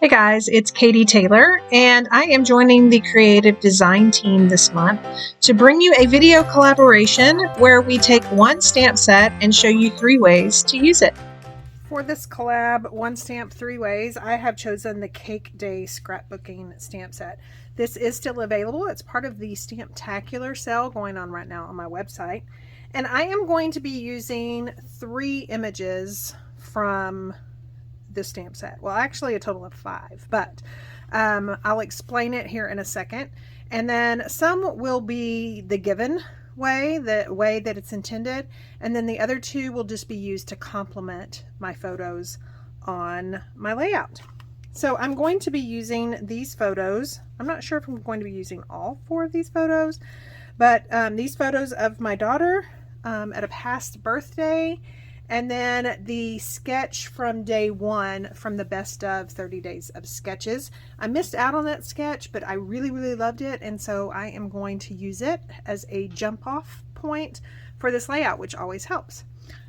Hey guys, it's Katie Taylor, and I am joining the creative design team this month to bring you a video collaboration where we take one stamp set and show you 3 ways to use it. For this collab, One Stamp 3 Ways, I have chosen the Cake Day Scrapbooking stamp set. This is still available. It's part of the Stamptacular sale going on right now on my website. And I am going to be using 3 images from the stamp set. Well, actually a total of 5, but I'll explain it here in a second. And then some will be the given way, the way that it's intended, and then the other 2 will just be used to complement my photos on my layout. So I'm going to be using these photos. I'm not sure if I'm going to be using all 4 of these photos, but these photos of my daughter at a past birthday, and then the sketch from day 1 from the best of 30 days of sketches. I missed out on that sketch, but I really loved it, and so I am going to use it as a jump off point for this layout, which always helps.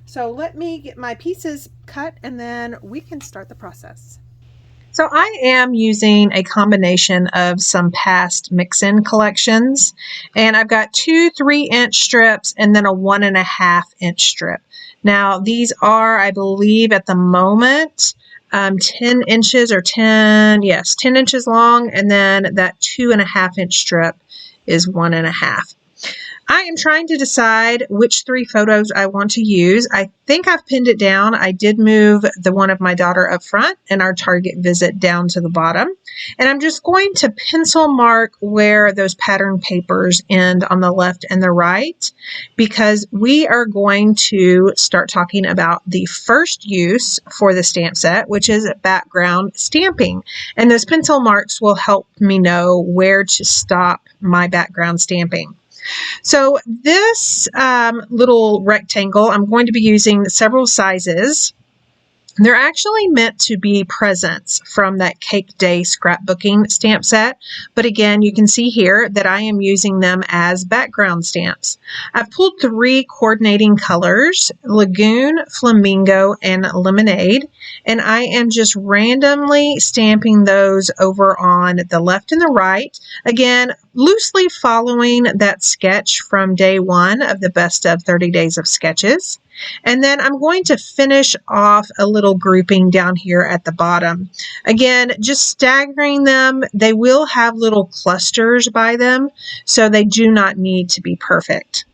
So let me get my pieces cut and then we can start the process. So I am using a combination of some past mix-in collections, and I've got 2 3-inch strips and then a 1.5-inch strip. Now these are, I believe at the moment, 10 inches or 10 inches long, and then that 2.5-inch strip is 1.5. I am trying to decide which 3 photos I want to use. I think I've pinned it down. I did move the one of my daughter up front and our Target visit down to the bottom. And I'm just going to pencil mark where those pattern papers end on the left and the right, because we are going to start talking about the first use for the stamp set, which is background stamping. And those pencil marks will help me know where to stop my background stamping. So this little rectangle, I'm going to be using several sizes. They're actually meant to be presents from that Cake Day Scrapbooking stamp set, but again, you can see here that I am using them as background stamps. I've pulled 3 coordinating colors, Lagoon, Flamingo, and Lemonade, and I am just randomly stamping those over on the left and the right, again, loosely following that sketch from day 1 of the best of 30 days of sketches. And then I'm going to finish off a little grouping down here at the bottom. Again, just staggering them. They will have little clusters by them, so they do not need to be perfect.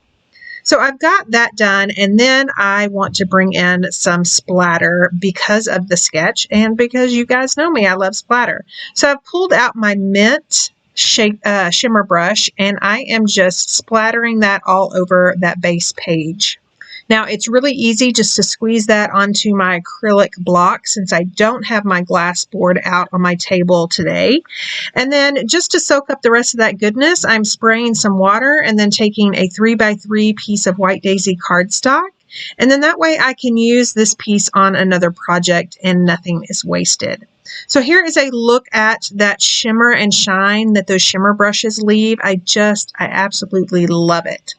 So I've got that done, and then I want to bring in some splatter because of the sketch and because you guys know me, I love splatter. So I've pulled out my mint shimmer brush, and I am just splattering that all over that base page. Now it's really easy just to squeeze that onto my acrylic block since I don't have my glass board out on my table today. And then just to soak up the rest of that goodness, I'm spraying some water and then taking a 3x3 piece of White Daisy cardstock. And then that way I can use this piece on another project and nothing is wasted. So here is a look at that shimmer and shine that those shimmer brushes leave. I absolutely love it.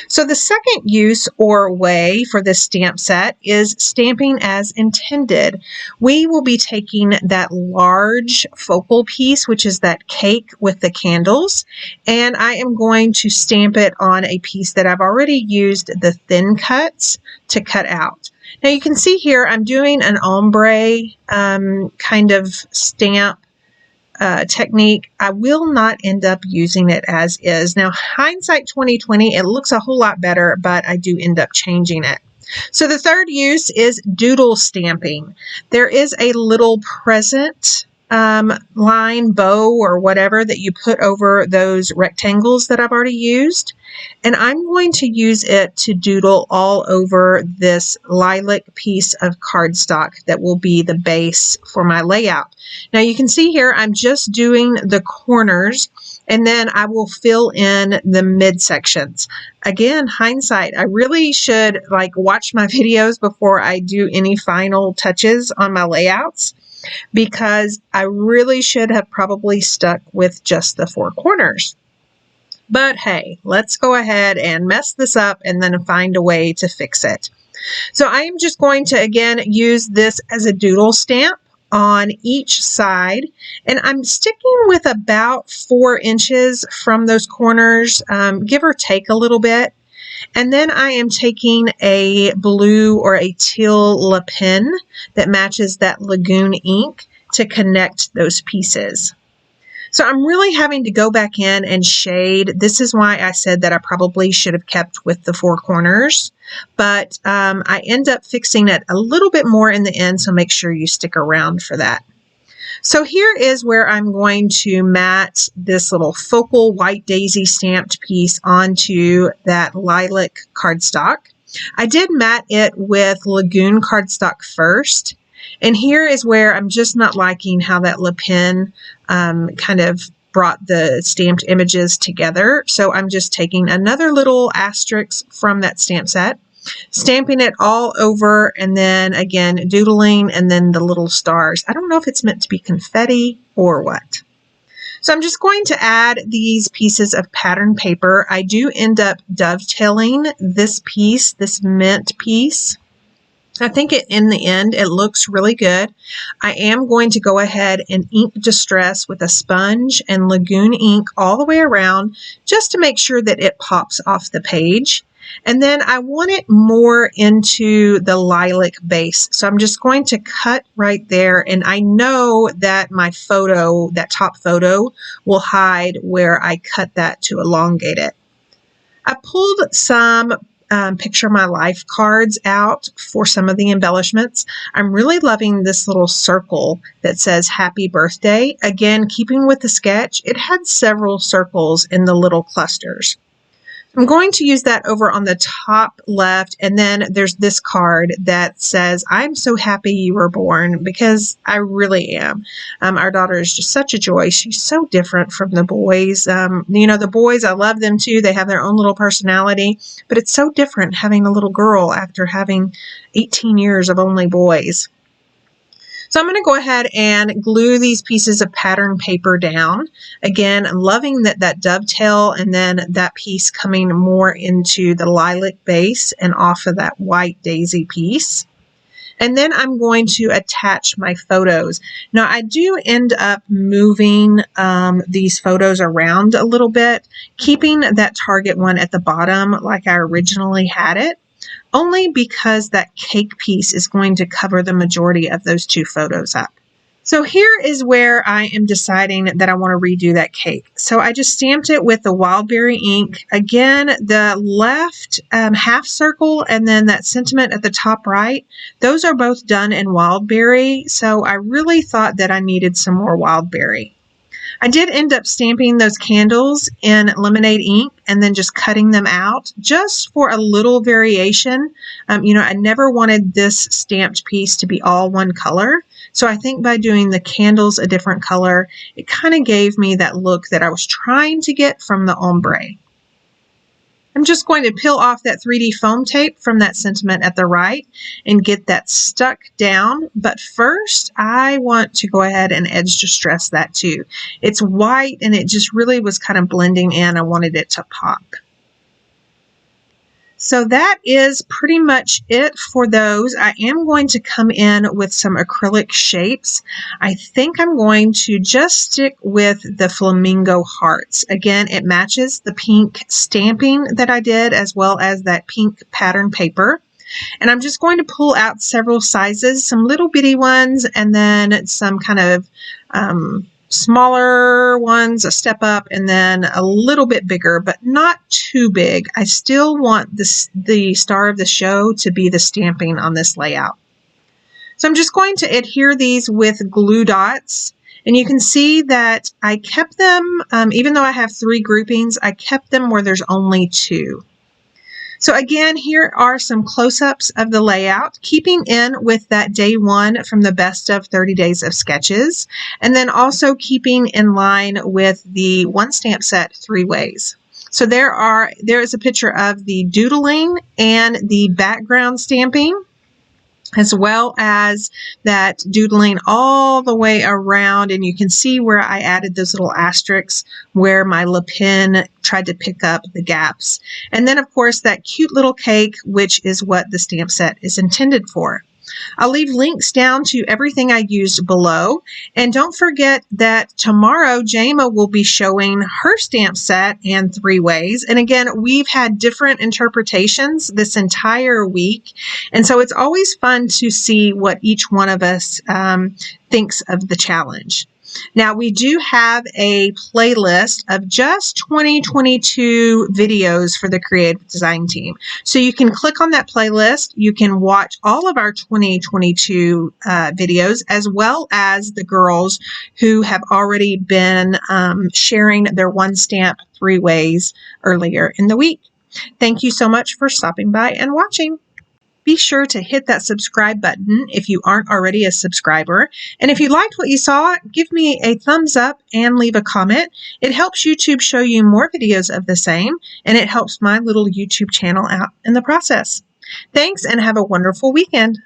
So the second use or way for this stamp set is stamping as intended. We will be taking that large focal piece, which is that cake with the candles, and I am going to stamp it on a piece that I've already used the thin cuts to cut out. Now you can see here I'm doing an ombre kind of stamp technique. I will not end up using it as is. Now, hindsight 2020, it looks a whole lot better, but I do end up changing it. So the third use is doodle stamping. There is a little present line, bow, or whatever that you put over those rectangles that I've already used. And I'm going to use it to doodle all over this lilac piece of cardstock that will be the base for my layout. Now you can see here I'm just doing the corners, and then I will fill in the midsections. Again, hindsight, I really should watch my videos before I do any final touches on my layouts, because I really should have probably stuck with just the 4 corners. But hey, let's go ahead and mess this up and then find a way to fix it. So I am just going to, again, use this as a doodle stamp on each side, and I'm sticking with about 4 inches from those corners, give or take a little bit. And then I am taking a blue or a teal pen that matches that Lagoon ink to connect those pieces. So I'm really having to go back in and shade. This is why I said that I probably should have kept with the 4 corners, but I end up fixing it a little bit more in the end, so make sure you stick around for that. So here is where I'm going to mat this little focal white daisy stamped piece onto that lilac cardstock. I did mat it with Lagoon cardstock first, and here is where I'm just not liking how that Le Pen kind of brought the stamped images together. So I'm just taking another little asterisk from that stamp set, stamping it all over, and then again doodling, and then the little stars. I don't know if it's meant to be confetti or what. So I'm just going to add these pieces of pattern paper. I do end up dovetailing this piece, this mint piece. I think in the end, it looks really good. I am going to go ahead and ink distress with a sponge and Lagoon ink all the way around, just to make sure that it pops off the page. And then I want it more into the lilac base. So I'm just going to cut right there. And I know that my photo, that top photo, will hide where I cut that to elongate it. I pulled some Picture My Life cards out for some of the embellishments. I'm really loving this little circle that says Happy Birthday. Again, keeping with the sketch, it had several circles in the little clusters. I'm going to use that over on the top left, and then there's this card that says, I'm so happy you were born, because I really am. Our daughter is just such a joy. She's so different from the boys. You know, the boys, I love them too. They have their own little personality, but it's so different having a little girl after having 18 years of only boys. So I'm going to go ahead and glue these pieces of pattern paper down. Again, I'm loving that dovetail, and then that piece coming more into the lilac base and off of that white daisy piece. And then I'm going to attach my photos. Now I do end up moving these photos around a little bit, keeping that target one at the bottom like I originally had it, only because that cake piece is going to cover the majority of those 2 photos up. So here is where I am deciding that I want to redo that cake. So I just stamped it with the Wildberry ink. Again, the left half circle and then that sentiment at the top right, those are both done in Wildberry. So I really thought that I needed some more Wildberry. I did end up stamping those candles in lemonade ink and then just cutting them out just for a little variation. You know, I never wanted this stamped piece to be all one color. So I think by doing the candles a different color, it kind of gave me that look that I was trying to get from the ombre. I'm just going to peel off that 3D foam tape from that sentiment at the right and get that stuck down. But first, I want to go ahead and edge distress that too. It's white and it just really was kind of blending in. I wanted it to pop. So that is pretty much it for those. I am going to come in with some acrylic shapes. I think I'm going to just stick with the flamingo hearts. Again, it matches the pink stamping that I did as well as that pink pattern paper. And I'm just going to pull out several sizes, some little bitty ones, and then some kind of smaller ones, a step up, and then a little bit bigger, but not too big. I still want the star of the show to be the stamping on this layout. So I'm just going to adhere these with glue dots, and you can see that I kept them, even though I have 3 groupings, I kept them where there's only 2. So again, here are some close-ups of the layout, keeping in with that day 1 from the best of 30 days of sketches, and then also keeping in line with the one stamp set 3 ways. So there is a picture of the doodling and the background stamping, as well as that doodling all the way around, and you can see where I added those little asterisks where my Le Pen tried to pick up the gaps. And then of course that cute little cake, which is what the stamp set is intended for. I'll leave links down to everything I used below. And don't forget that tomorrow, Jama will be showing her stamp set and 3 ways. And again, we've had different interpretations this entire week. And so it's always fun to see what each one of us thinks of the challenge. Now, we do have a playlist of just 2022 videos for the creative design team. So you can click on that playlist. You can watch all of our 2022 videos, as well as the girls who have already been sharing their 1 stamp 3 ways earlier in the week. Thank you so much for stopping by and watching. Be sure to hit that subscribe button if you aren't already a subscriber. And if you liked what you saw, give me a thumbs up and leave a comment. It helps YouTube show you more videos of the same, and it helps my little YouTube channel out in the process. Thanks, and have a wonderful weekend.